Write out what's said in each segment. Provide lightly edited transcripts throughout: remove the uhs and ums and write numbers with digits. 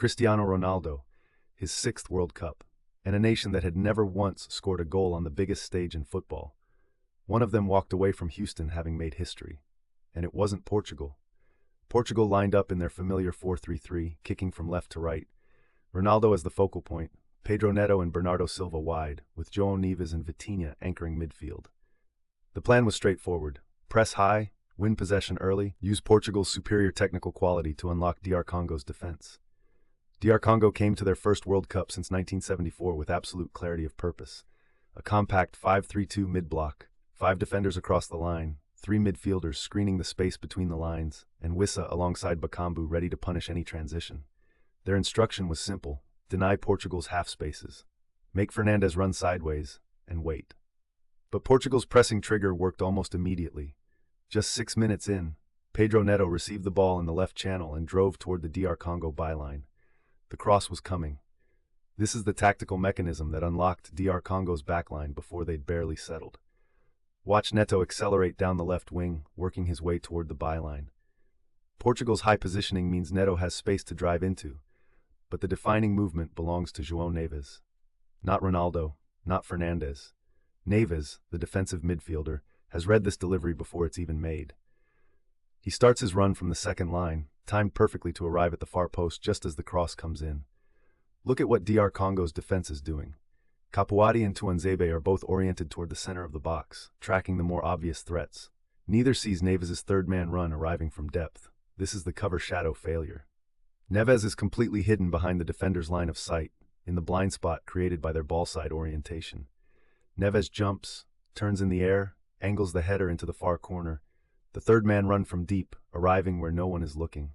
Cristiano Ronaldo, his sixth World Cup, and a nation that had never once scored a goal on the biggest stage in football. One of them walked away from Houston having made history. And it wasn't Portugal. Portugal lined up in their familiar 4-3-3, kicking from left to right. Ronaldo as the focal point, Pedro Neto and Bernardo Silva wide, with João Neves and Vitinha anchoring midfield. The plan was straightforward. Press high, win possession early, use Portugal's superior technical quality to unlock DR Congo's defense. DR Congo came to their first World Cup since 1974 with absolute clarity of purpose. A compact 5-3-2 mid-block, 5 defenders across the line, 3 midfielders screening the space between the lines, and Wissa alongside Bakambu ready to punish any transition. Their instruction was simple: deny Portugal's half spaces, make Fernandes run sideways, and wait. But Portugal's pressing trigger worked almost immediately. Just 6 minutes in, Pedro Neto received the ball in the left channel and drove toward the DR Congo byline. The cross was coming. This is the tactical mechanism that unlocked DR Congo's backline before they'd barely settled. Watch Neto accelerate down the left wing, working his way toward the byline. Portugal's high positioning means Neto has space to drive into, but the defining movement belongs to João Neves. Not Ronaldo, not Fernandes. Neves, the defensive midfielder, has read this delivery before it's even made. He starts his run from the second line, timed perfectly to arrive at the far post just as the cross comes in. Look at what DR Congo's defense is doing. Capuati and Tuanzebe are both oriented toward the center of the box, tracking the more obvious threats. Neither sees Neves' third-man run arriving from depth. This is the cover-shadow failure. Neves is completely hidden behind the defender's line of sight, in the blind spot created by their ball-side orientation. Neves jumps, turns in the air, angles the header into the far corner. The third-man run from deep, arriving where no one is looking.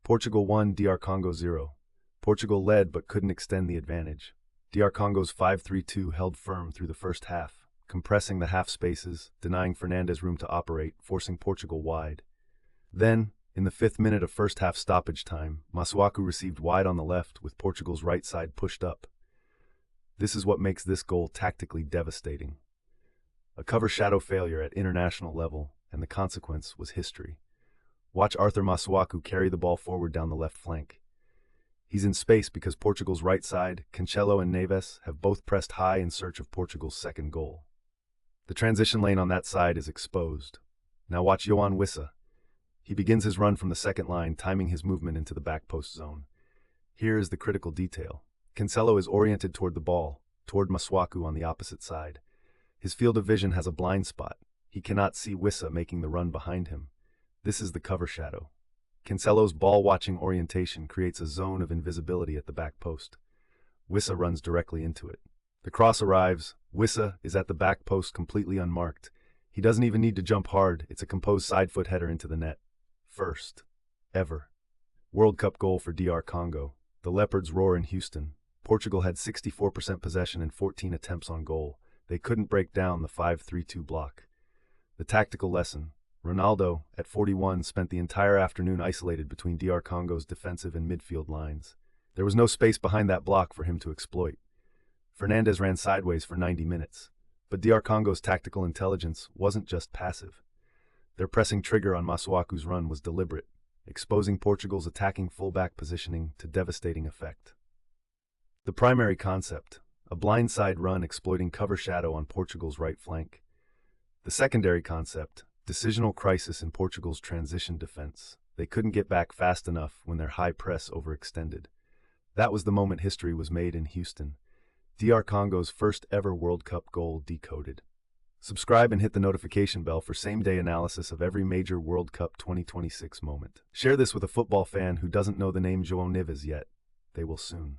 Portugal 1, DR Congo 0. Portugal led but couldn't extend the advantage. DR Congo's 5-3-2 held firm through the first half, compressing the half spaces, denying Fernandes room to operate, forcing Portugal wide. Then, in the 5th minute of first-half stoppage time, Masuaku received wide on the left with Portugal's right side pushed up. This is what makes this goal tactically devastating. A cover-shadow failure at international level, and the consequence was history. Watch Arthur Masuaku carry the ball forward down the left flank. He's in space because Portugal's right side, Cancelo and Neves, have both pressed high in search of Portugal's second goal. The transition lane on that side is exposed. Now watch Yoane Wissa. He begins his run from the second line, timing his movement into the back post zone. Here is the critical detail. Cancelo is oriented toward the ball, toward Masuaku on the opposite side. His field of vision has a blind spot. He cannot see Wissa making the run behind him. This is the cover shadow. Cancelo's ball-watching orientation creates a zone of invisibility at the back post. Wissa runs directly into it. The cross arrives. Wissa is at the back post completely unmarked. He doesn't even need to jump hard. It's a composed side foot header into the net. First ever World Cup goal for DR Congo. The Leopards roar in Houston. Portugal had 64% possession and 14 attempts on goal. They couldn't break down the 5-3-2 block. The tactical lesson. Ronaldo, at 41, spent the entire afternoon isolated between DR Congo's defensive and midfield lines. There was no space behind that block for him to exploit. Fernandes ran sideways for 90 minutes. But DR Congo's tactical intelligence wasn't just passive. Their pressing trigger on Masuaku's run was deliberate, exposing Portugal's attacking fullback positioning to devastating effect. The primary concept, a blindside run exploiting cover shadow on Portugal's right flank. The secondary concept, decisional crisis in Portugal's transition defense. They couldn't get back fast enough when their high press overextended. That was the moment history was made in Houston. DR Congo's first ever World Cup goal decoded. Subscribe and hit the notification bell for same-day analysis of every major World Cup 2026 moment. Share this with a football fan who doesn't know the name João Neves yet. They will soon.